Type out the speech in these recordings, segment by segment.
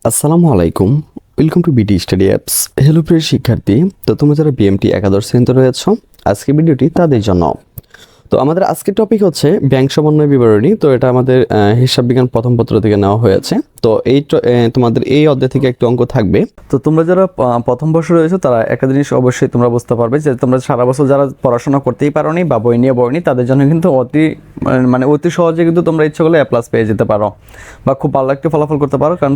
আসসালামু আলাইকুম। Welcome to BD study apps. Hello প্রিয় শিক্ষার্থী, তো তোমরা যারা বিএমটি একাদশ শ্রেণীতে রয়েছো, আজকে ভিডিওটি তাদের জন্য। তো আমাদের আজকের টপিক হচ্ছে ব্যাংক সমন্বয় বিবরণী। তো এটা আমাদের হিসাব বিজ্ঞান প্রথম পত্র থেকে নেওয়া হয়েছে। তো তোমাদের এই অধ্যায় থেকে একটু অঙ্ক থাকবে। তো তোমরা যারা প্রথম বর্ষে রয়েছে তারা একটা জিনিস অবশ্যই তোমরা বুঝতে পারবে যে তোমরা সারা বছর যারা পড়াশোনা করতেই পারোনি বা বই নিয়ে পড়নি তাদের জন্য কিন্তু অতি সহজে কিন্তু তোমরা ইচ্ছা করলে A+ পেয়ে যেতে পারো বা খুব ভালো একটা ফলাফল করতে পারো। কারণ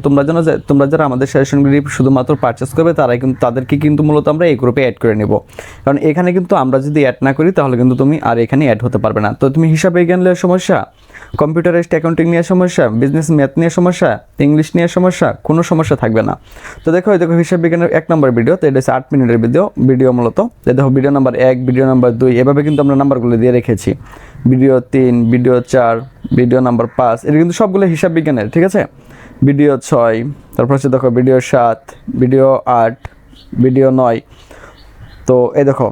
তোমরা যারা আমাদের সাজেশনগুলি শুধুমাত্র পারচেস করবে তাদেরকে কিন্তু মূলত আমরা এই গ্রুপে অ্যাড করে নেব। কারণ এখানে কিন্তু আমরা যদি অ্যাড না করি তাহলে কিন্তু তুমি আর এখানে অ্যাড হতে পারবে না। তো তুমি হিসাব বিজ্ঞান নিয়ে সমস্যা, কম্পিউটারাইজড অ্যাকাউন্টিং নিয়ে সমস্যা, বিজনেস ম্যাথ নিয়ে সমস্যা, ইংলিশ নিয়ে সমস্যা, কোনো সমস্যা থাকবে না। তো দেখো হিসাব বিজ্ঞানের 1 নম্বর ভিডিও, তো এটা হচ্ছে 8 মিনিটের ভিডিও মূলত। দেখো ভিডিও নাম্বার 1, ভিডিও নাম্বার 2, এভাবে কিন্তু আমরা নাম্বারগুলো দিয়ে রেখেছি। ভিডিও 3, ভিডিও 4, ভিডিও নাম্বার 5, এটা কিন্তু সবগুলো হিসাব বিজ্ঞানের, ঠিক আছে। ভিডিও 6, তারপর হচ্ছে দেখো ভিডিও 7, ভিডিও 8, ভিডিও 9। তো এই দেখো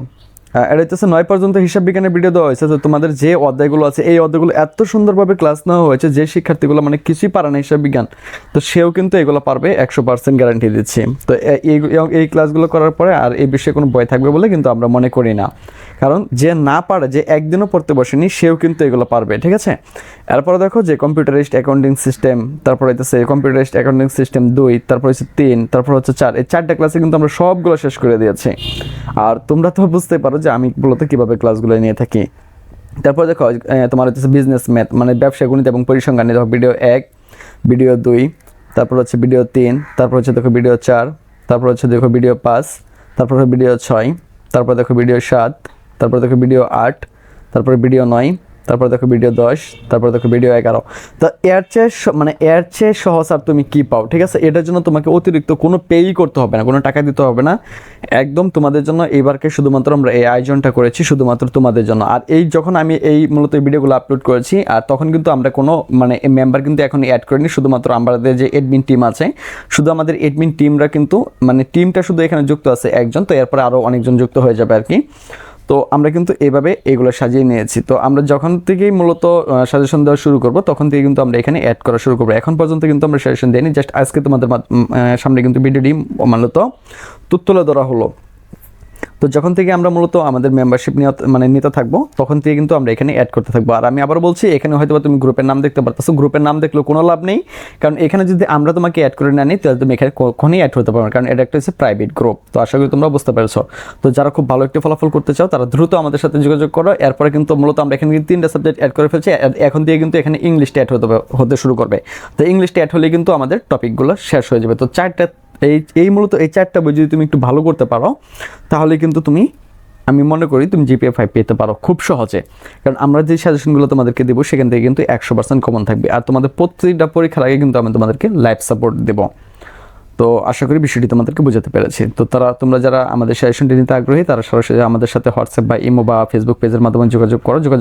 এটা হচ্ছে 9 পর্যন্ত হিসাব বিজ্ঞানের ভিডিও দেওয়া হয়েছে। তো তোমাদের যে অধ্যায়গুলো আছে এই অধ্যায়গুলো এত সুন্দরভাবে ক্লাস নেওয়া হয়েছে যে শিক্ষার্থীগুলো মানে কিছুই পারে না হিসাব বিজ্ঞান, তো সেও কিন্তু এগুলো পারবে 100% গ্যারান্টি দিচ্ছি। তো এই ক্লাসগুলো করার পরে আর এই বিষয়ে কোনো ভয় থাকবে বলে কিন্তু আমরা মনে করি না। কারণ যে না পারে, যে একদিনও পড়তে বসেনি, সেও কিন্তু এগুলো পারবে, ঠিক আছে। এরপরে দেখো যে কম্পিউটারাইজড অ্যাকাউন্টিং সিস্টেম, তারপর হচ্ছে কম্পিউটারাইজড অ্যাকাউন্টিং সিস্টেম 2, তারপর হচ্ছে 3, তারপর হচ্ছে 4, এই 4টা ক্লাসে কিন্তু আমরা সবগুলো শেষ করে দিয়েছি। আর তোমরা তো বুঝতে পারো যে আমি মূলত কীভাবে ক্লাসগুলো নিয়ে থাকি। তারপর দেখো তোমার হচ্ছে বিজনেস ম্যাথ মানে ব্যবসা গণিত এবং পরিসংখ্যান, দেখো ভিডিও 1, ভিডিও 2, তারপর হচ্ছে ভিডিও 3, তারপর হচ্ছে দেখো ভিডিও 4, তারপর হচ্ছে দেখো ভিডিও 5, তারপর ভিডিও 6, তারপর দেখো ভিডিও 7, তারপর দেখো ভিডিও 8, তারপর ভিডিও 9, তারপর দেখো ভিডিও 10, তারপর দেখো ভিডিও 11। তো এর চেয়ে সহজ আর তুমি কি পাও, ঠিক আছে। এটার জন্য তোমাকে অতিরিক্ত কোনো পেই করতে হবে না, কোনো টাকা দিতে হবে না। একদম তোমাদের জন্য এইবারকে শুধুমাত্র আমরা এই আয়োজনটা করেছি শুধুমাত্র তোমাদের জন্য। আর যখন আমি মূলত এই ভিডিওগুলো আপলোড করেছি, আর তখন কিন্তু আমরা কোনো মেম্বার কিন্তু এখন অ্যাড করিনি। শুধুমাত্র আমাদের যে এডমিন টিম আছে, শুধু আমাদের এডমিন টিমরা কিন্তু টিমটা শুধু এখানে যুক্ত আছে একজন, তো এরপরে আরও অনেকজন যুক্ত হয়ে যাবে আর কি। তো আমরা কিন্তু এইভাবে এগুলো সাজিয়ে নিয়েছি। তো আমরা যখন থেকেই মূলত সাজেশন দেওয়া শুরু করব তখন থেকে কিন্তু আমরা এখানে অ্যাড করা শুরু করবো। এখন পর্যন্ত কিন্তু আমরা সাজেশন দিইনি, জাস্ট আজকে তোমাদের সামনে কিন্তু ভিডিওটি মূলত তুলে ধরা হলো। তো যখন থেকে আমরা মূলত আমাদের মেম্বারশিপ নিতে থাকবো তখন থেকে কিন্তু আমরা এখানে অ্যাড করতে থাকবো। আর আমি আবার বলছি, এখানে হয়তো তুমি গ্রুপের নাম দেখতে পারতেছো, গ্রুপের নাম দেখলেও কোনো লাভ নেই। কারণ এখানে যদি আমরা তোমাকে অ্যাড করে না নিই তাহলে তুমি এখানে কখনোই অ্যাড হতে পারবে না, কারণ এটা একটা হচ্ছে প্রাইভেট গ্রুপ। তো আশা করি তোমরা বুঝতে পেরেছো। তো যারা খুব ভালো একটা ফলাফল করতে চাও তারা দ্রুত আমাদের সাথে যোগাযোগ করো। এরপরে কিন্তু মূলত আমরা এখানে কিন্তু 3টা সাবজেক্ট অ্যাড করে ফেলছি। এখন দিয়ে কিন্তু এখানে ইংলিশটা অ্যাড হতে শুরু করবে। তো ইংলিশটা অ্যাড হলে কিন্তু আমাদের টপিকগুলো শেষ হয়ে যাবে। তো মূলত এই 4টা বই যদি তুমি একটু ভালো করতে পারো তাহলে কিন্তু আমি মনে করি তুমি GPA 5 পেতে পারো খুব সহজে। কারণ আমরা যে সাজেশনগুলো তোমাদেরকে দেবো সেখান থেকে কিন্তু 100% কমন থাকবে। আর তোমাদের প্রতিটা পরীক্ষার আগে কিন্তু আমি তোমাদেরকে লাইভ সাপোর্ট দেবো। তো আশা করি বিষয়টি তোমাদেরকে বোঝাতে পেরেছি। তো তোমরা যারা আমাদের সাজেশনটি নিতে আগ্রহী তারা সরাসরি আমাদের সাথে হোয়াটসঅ্যাপ বা ইমো বা ফেসবুক পেজের মাধ্যমে যোগাযোগ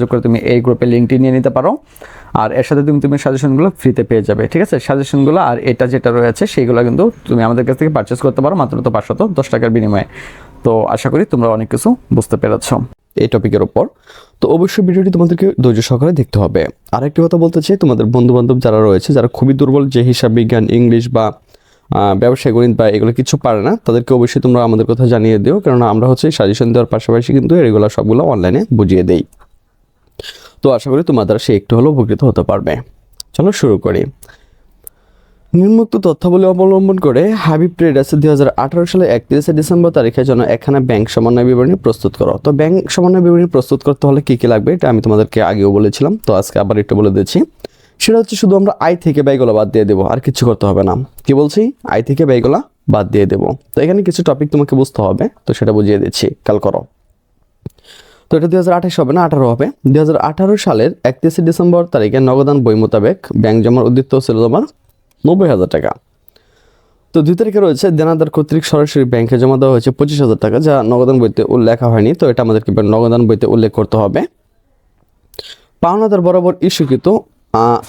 করে তুমি এই গ্রুপের লিঙ্কটি নিয়ে নিতে পারো। আর এর সাথে তুমি সাজেশনগুলো ফ্রিতে পেয়ে যাবে, ঠিক আছে। সাজেশনগুলো আর এটা যেটা রয়েছে সেইগুলো কিন্তু তুমি আমাদের কাছ থেকে পারচেস করতে পারো মাত্র 510 টাকার বিনিময়ে। তো আশা করি তোমরা অনেক কিছু বুঝতে পেরেছ এই টপিকের উপর। তো অবশ্যই ভিডিওটি তোমাদেরকে ধৈর্য সহকারে দেখতে হবে। আরেকটি কথা বলতে চাই, তোমাদের বন্ধুবান্ধব যারা রয়েছে যারা খুবই দুর্বল, যে হিসাব বিজ্ঞান, ইংলিশ বা ব্যবসায় গণিত বা এগুলো কিছু পারে না, তাদেরকে অবশ্যই তোমরা আমাদের কথা জানিয়ে দিও। কেননা আমরা হচ্ছে সাজেশন দেওয়ার পাশাপাশি কিন্তু এগুলো সবগুলো অনলাইনে বুঝিয়ে দেই। তো আশা করি তোমাদের সে একটু হলেও উপকৃত হতে পারবে। চলো শুরু করি। নিম্নোক্ত তথ্যাবলী অবলম্বন করে হাবিব ট্রেডার্স 2018 সালে 31শে ডিসেম্বর তারিখের জন্য একখানা ব্যাংক সমন্বয় বিবরণী প্রস্তুত করো। তো ব্যাংক সমন্বয় বিবরণী প্রস্তুত করতে হলে কী কী লাগবে এটা আমি তোমাদেরকে আগেও বলেছিলাম, তো আজকে আবার একটু বলে দিচ্ছি। সেটা হচ্ছে শুধু আমরা আয় থেকে ব্যয়গুলো বাদ দিয়ে দেবো, আর কিছু করতে হবে না। কি বলছি? আয় থেকে ব্যয়গুলো বাদ দিয়ে দেবো। তো এখানে কিছু টপিক তোমাকে বুঝতে হবে, তো সেটা বুঝিয়ে দিচ্ছি, খেয়াল করো। তো এটা 2028 হবে না, 18 হবে। 2018 সালের 31শে ডিসেম্বর তারিখে নগদান বই মোতাবেক ব্যাংক জমার উদ্বৃত্ত ছিল তোমার 90,000 টাকা। তো 2 তারিখে রয়েছে দেনাদার কর্তৃক সরাসরি ব্যাংকে জমা দেওয়া হয়েছে 25,000 টাকা, যা নগদান বইতে উল্লেখ হয়নি। তো এটা আমাদেরকে নগদান বইতে উল্লেখ করতে হবে। পাওনাদার বরাবর ইস্যুকৃত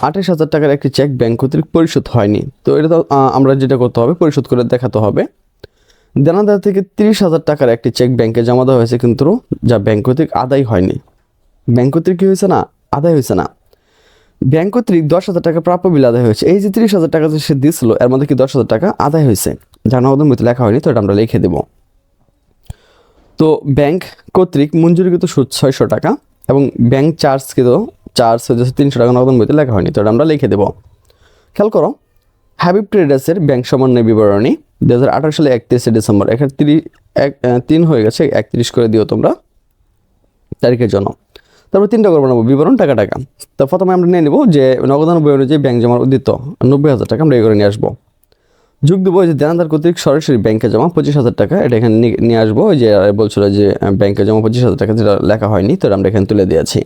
28,000 টাকার একটি চেক ব্যাংক কর্তৃক পরিশোধ হয়নি। তো এটা তো আমরা যেটা করতে হবে পরিশোধ করে দেখাতে হবে। দেনাদার থেকে 30,000 টাকার একটি চেক ব্যাংকে জমা দেওয়া হয়েছে কিন্তু যা ব্যাংক কর্তৃক আদায় হয়নি। ব্যাংক কর্তৃক কী হয়েছে না? আদায় হয়েছে না। ব্যাংক কর্তৃক 10,000 টাকা প্রাপ্য বিল আদায় হয়েছে। এই যে 30,000 টাকা যে সে দিছিল এর মধ্যে কি 10,000 টাকা আদায় হয়েছে, যা নগদান বইতে লেখা হয়নি, তো এটা আমরা লিখে দেব। তো ব্যাংক কর্তৃক মঞ্জুরিকৃত সুদ 600 টাকা এবং ব্যাংক চার্জকৃত চার্জ হচ্ছে 300 টাকা, নগদান বইতে লেখা হয়নি, তো এটা আমরা লিখে দেব। খেয়াল করো, হাবিব ট্রেডার্সের ব্যাংক সমন্বয় বিবরণী 2018 সালে 31 ডিসেম্বর, এখানে 3 হয়ে গেছে, 31 করে দিও তোমরা তারিখের জন্য। তারপর 3টা করবো নেবো বিবরণ টাকা। তো প্রথমে আমরা নিয়ে নেবো যে নগদান বই অনুযায়ী ব্যাংক জমার উদ্দিত 90,000 টাকা, আমরা এই করে নিয়ে আসবো। যোগ দেবো যে দেনাদার কর্তৃক সরাসরি ব্যাংকে জমা 25,000 টাকা, এটা এখানে নিয়ে আসবো। ওই যে বলছিল যে ব্যাংকে জমা 25,000 টাকা, যেটা লেখা হয়নি, তো আমরা এখানে তুলে দিয়েছি।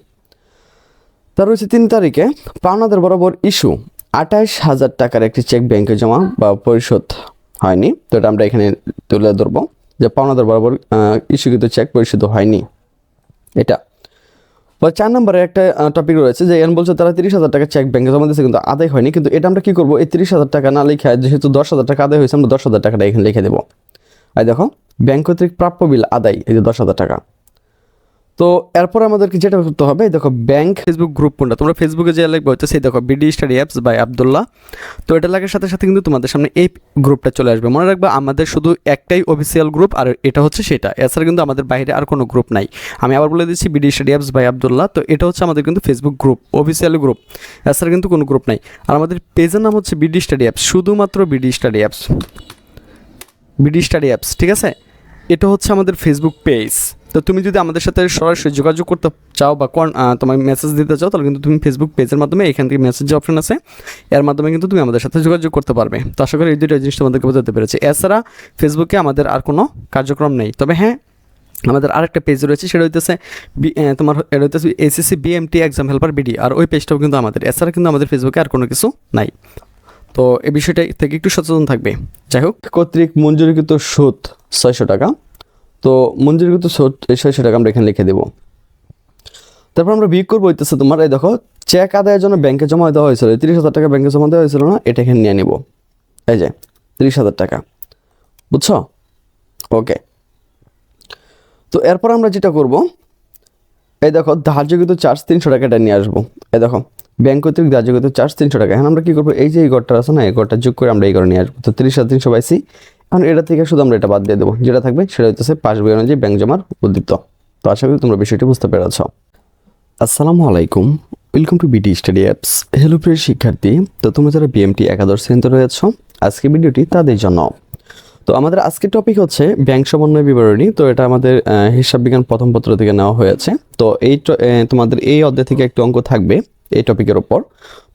তার হচ্ছে 3 তারিখে পাওনাদার বরাবর ইস্যু 28,000 টাকার একটি চেক ব্যাংকে জমা বা পরিশোধ হয়নি, তো এটা আমরা এখানে তুলে ধরবো যে পাওনাদার বরাবর ইস্যুকৃত চেক পরিশোধ হয়নি। এটা 4 নম্বরে একটা টপিক রয়েছে যে এন বলছে তারা 30,000 টাকা চেক ব্যাংকে জমা দিয়েছে কিন্তু আদায় হয়নি, কিন্তু এটা আমরা কি করবো, এই 30,000 টাকা না লিখে যেহেতু 10,000 টাকা আদায় হয়েছে, আমরা 10,000 টাকাটা এখানে লিখে দেবো। আর দেখো ব্যাংক কর্তৃক প্রাপ্য বিল আদায়, এই যে 10,000 টাকা। তো এরপর আমাদেরকে যেটা করতে হবে, দেখো ব্যাংক ফেসবুক গ্রুপ কোনটা, তোমরা ফেসবুকে যে লিখবে হচ্ছে সেই দেখো BD study apps by Abdullah. তো এটা লাগার সাথে সাথে কিন্তু তোমাদের সামনে এই গ্রুপটা চলে আসবে। মনে রাখবে আমাদের শুধু একটাই অফিসিয়াল গ্রুপ, আর এটা হচ্ছে সেটা, এছাড়া কিন্তু আমাদের বাইরে আর কোনো গ্রুপ নাই। আমি আবার বলে দিচ্ছি BD study apps by Abdullah, তো এটা হচ্ছে আমাদের কিন্তু ফেসবুক গ্রুপ, অফিসিয়াল গ্রুপ, এছাড়া কিন্তু কোনো গ্রুপ নাই। আর আমাদের পেজের নাম হচ্ছে বিডি স্টাডি অ্যাপস, শুধুমাত্র BD study apps, BD study apps, ঠিক আছে। এটা হচ্ছে আমাদের ফেসবুক পেজ। তো তুমি যদি আমাদের সাথে সরাসরি যোগাযোগ করতে চাও বা তোমার মেসেজ দিতে চাও, তাহলে কিন্তু তুমি ফেসবুক পেজের মাধ্যমে এখান থেকে মেসেজ যে অপশন আছে এর মাধ্যমে কিন্তু তুমি আমাদের সাথে যোগাযোগ করতে পারবে। তো আশা করি এই দুটো জিনিস তোমাদেরকে বোঝাতে পেরেছি। এছাড়া ফেসবুকে আমাদের আর কোনো কার্যক্রম নেই, তবে হ্যাঁ আমাদের আরেকটা পেজ রয়েছে, সেটা হইতেছে তোমার এটা হইতেছে SSC BMT exam helper BD, আর ওই পেজটাও কিন্তু আমাদের। এছাড়া কিন্তু আমাদের ফেসবুকে আর কোনো কিছু নাই। তো এই বিষয়টা থেকে একটু সচেতন থাকবে। যাই হোক, কর্তৃক মঞ্জুরিকৃত সুদ 600 টাকা, তো মঞ্জুরিকৃত সুদ 600 টাকা আমরা এখানে লিখে দেবো। তারপর আমরা বিয়োগ করবো হইতেছে তোমার, এই দেখো চেক আদায়ের জন্য ব্যাংকে জমা দেওয়া হয়েছিল 30,000 টাকা, ব্যাংকে জমা দেওয়া হয়েছিল না, এটা এখানে নিয়ে নিব। এই যে 30,000 টাকা, বুঝছো? ওকে। তো এরপর আমরা যেটা করব, এই দেখো ধার্যকৃত চার্জ 300 টাকা, এটা নিয়ে আসবো। এই দেখো ব্যাংক কর্তৃক ধার্যকৃত চার্জ 300 টাকা, এখন আমরা কী করবো, এই যে এই ঘরটা আছে না, এই ঘরটা যোগ করে আমরা এই ঘরে নিয়ে আসবো। তো 30,382, এখন এটা থেকে শুধু আমরা এটা বাদ দিয়ে দেবো, যেটা থাকবে সেটা হচ্ছে পাস বই অনুযায়ী ব্যাংক জমার উদ্দীপ্ত। তো আশা করি তোমরা বিষয়টি বুঝতে পেরেছ। আসসালামু আলাইকুম, welcome to BD study apps. Hello প্রিয় শিক্ষার্থী, তো তোমরা যারা বিএমটি একাদশ শ্রেণীতে রয়েছ, আজকে ভিডিওটি তাদের জন্য। তো আমাদের আজকের টপিক হচ্ছে ব্যাংক সমন্বয় বিবরণী। তো এটা আমাদের হিসাব বিজ্ঞান প্রথম পত্র থেকে নেওয়া হয়েছে। তো এই তোমাদের এই অধ্যায় থেকে একটি অঙ্ক থাকবে এই টপিকের ওপর।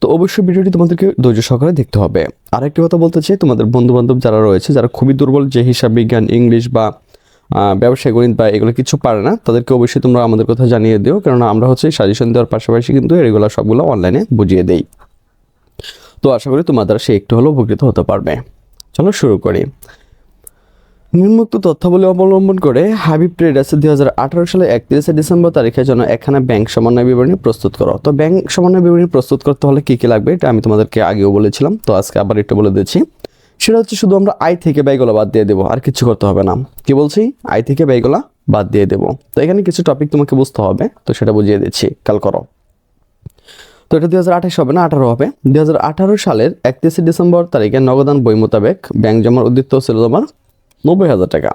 তো অবশ্যই ভিডিওটি তোমাদেরকে ধৈর্য সহকারে দেখতে হবে। আরেকটি কথা বলতে চাই, তোমাদের বন্ধুবান্ধব যারা রয়েছে, যারা খুবই দুর্বল, যে হিসাব বিজ্ঞান, ইংলিশ বা ব্যবসায় গণিত বা এগুলো কিছু পারে না, তাদেরকে অবশ্যই তোমরা আমাদের কথা জানিয়ে দিও, কেননা আমরা হচ্ছে সাজেশন দেওয়ার পাশাপাশি কিন্তু এগুলো সবগুলো অনলাইনে বুঝিয়ে দেই। তো আশা করি তোমাদের সে একটু হলেও উপকৃত হতে পারবে। চলো শুরু করি। নিম্নোক্ত তথ্যাবলী অবলম্বন করে হাবিব ট্রেডার্স 2018 সালে 31 ডিসেম্বর তারিখের জন্য একখানা ব্যাংক সমন্বয় বিবরণী প্রস্তুত করো। তো ব্যাংক সমন্বয় বিবরণী প্রস্তুত করতে হলে কী কী লাগবে, এটা আমি তোমাদেরকে আগেও বলেছিলাম, তো আজকে আবার একটু বলে দিচ্ছি। সেটা হচ্ছে শুধু আমরা আয় থেকে ব্যয়গুলো বাদ দিয়ে দেবো, আর কিছু করতে হবে না। কি বলছি, আয় থেকে ব্যয়গুলো বাদ দিয়ে দেবো। তো এখানে কিছু টপিক তোমাকে বুঝতে হবে, তো সেটা বুঝিয়ে দিচ্ছি, খেয়াল করো। তো এটা 2028 হবে না, 18 হবে। 2018 সালের 31 ডিসেম্বর তারিখে নগদান বই মোতাবেক ব্যাংক জমার উদ্দীপ্ত ছিল তোমার 90,000 টাকা।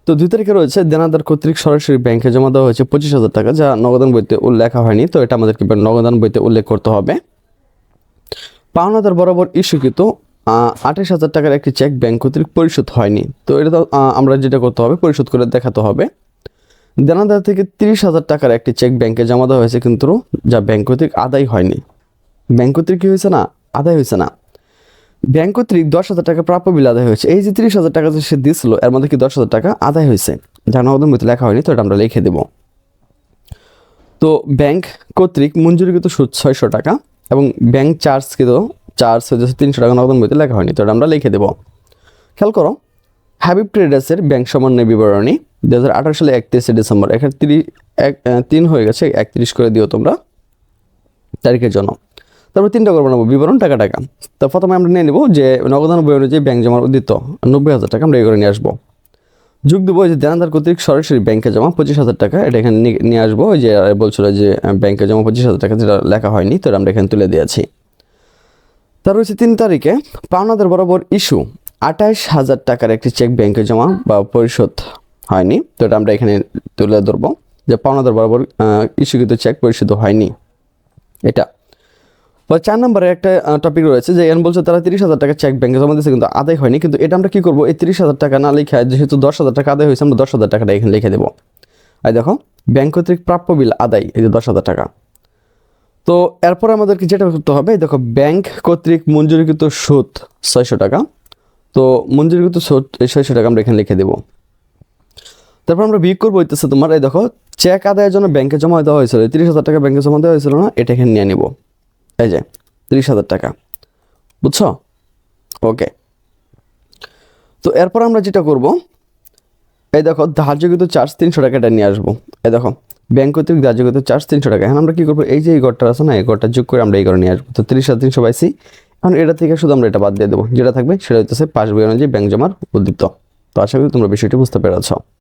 তো 2 তারিখে রয়েছে দেনাদার কর্তৃক সরাসরি ব্যাংকে জমা দেওয়া হয়েছে 25,000 টাকা, যা নগদান বইতে উল্লেখ হয়নি, তো এটা আমাদেরকে নগদান বইতে উল্লেখ করতে হবে। পাওনাদার বরাবর ইস্যুকৃত 28,000 টাকার একটি চেক ব্যাংক কর্তৃক পরিশোধ হয়নি, তো এটা তো আমরা যেটা করতে হবে, পরিশোধ করে দেখাতে হবে। দেনাদার থেকে 30,000 টাকার একটি চেক ব্যাংকে জমা দেওয়া হয়েছে, কিন্তু যা ব্যাংক কর্তৃক আদায় হয়নি। ব্যাংক কর্তৃক কী হয়েছে না, আদায় হয়েছে না। ব্যাংক কর্তৃক 10,000 টাকা প্রাপ্য বিল আদায় হয়েছে। এই যে 30,000 টাকা যে সে দিয়েছিল এর মধ্যে কি 10,000 টাকা আদায় হয়েছে, যা নগদান বইতে লেখা হয়নি, তো এটা আমরা লিখে দেব। তো ব্যাংক কর্তৃক মঞ্জুরিকৃত সুদ 600 টাকা এবং ব্যাংক চার্জকৃত চার্জ হচ্ছে 300 টাকা, নগদান বইতে লেখা হয়নি, তো এটা আমরা লিখে দেব। খেয়াল করো, হাবিব ট্রেডার্সের ব্যাংক সমন্বয় বিবরণী 2018 সালে 31 ডিসেম্বর, এখানে 3 হয়ে গেছে, 31 করে দিও তোমরা তারিখের জন্য। তারপর 3টা করবো নেবো বিবরণ টাকা। তো প্রথমে আমরা নিয়ে নেবো যে নগদান বই অনুযায়ী ব্যাংক জমার উদ্দীত 90,000 টাকা, আমরা এই করে নিয়ে আসবো। যোগ দেবো ওই যে দেনাদার কর্তৃক সরাসরি ব্যাংকে জমা 25,000 টাকা, এটা এখানে নিয়ে আসবো। ওই যে বলছিল যে ব্যাংকে জমা 25,000 টাকা, যেটা লেখা হয়নি, তো আমরা এখানে তুলে দিয়েছি। তার হচ্ছে 3 তারিখে পাওনাদার বরাবর ইস্যু 28,000 টাকার একটি চেক ব্যাংকে জমা বা পরিশোধ হয়নি, তো এটা আমরা এখানে তুলে ধরবো যে পাওনাদার বরাবর ইস্যুকৃত চেক পরিশোধ হয়নি এটা। 4 নম্বরে একটা টপিক রয়েছে যে এখানে বলছে তারা 30,000 টাকা চেক ব্যাংকে জমা দিয়েছে কিন্তু আদায় হয়নি, কিন্তু এটা আমরা কি করবো, এই 30,000 টাকা না লিখে যেহেতু 10,000 টাকা আদায় হয়েছে, আমরা 10,000 টাকাটা এখানে লিখে দেবো। আর দেখো ব্যাংক কর্তৃক প্রাপ্য বিল আদায়, এই যে 10,000 টাকা। তো এরপর আমাদেরকে যেটা করতে হবে, দেখো ব্যাংক কর্তৃক মঞ্জুরিকৃত সুদ 600 টাকা, তো মঞ্জুরিকৃত সুদ এই 600 টাকা আমরা এখানে লিখে দেবো। তারপর আমরা বিয়োগ করবো হইতেছে তোমার এই দেখো চেক আদায়ের জন্য ব্যাংকে জমা দেওয়া হয়েছিল 30,000 টাকা ব্যাংকে জমা দেওয়া হয়েছিল না, এটা এখানে নিয়ে নিব, এই যে 30,000 টাকা, বুঝছো? ওকে। তো এরপর আমরা যেটা করব, এই দেখো ধার্যকৃত চার্জ 300 টাকা, এটা নিয়ে আসবো। এই দেখো ব্যাংক কর্তৃক ধার্যকৃত চার্জ 300 টাকা, এখন আমরা কি করবো, এই যে এই ঘরটা আছে না, এই ঘরটা যোগ করে আমরা এই ঘরে নিয়ে আসবো। তো 30,300 পাইছি, এখন এটা থেকে শুধু আমরা এটা বাদ দিয়ে দেবো, যেটা থাকবে সেটা হচ্ছে পাস বই অনুযায়ী ব্যাংক জমার উদ্দীপ্ত। তো আশা করি তোমরা বিষয়টি বুঝতে পেরেছ।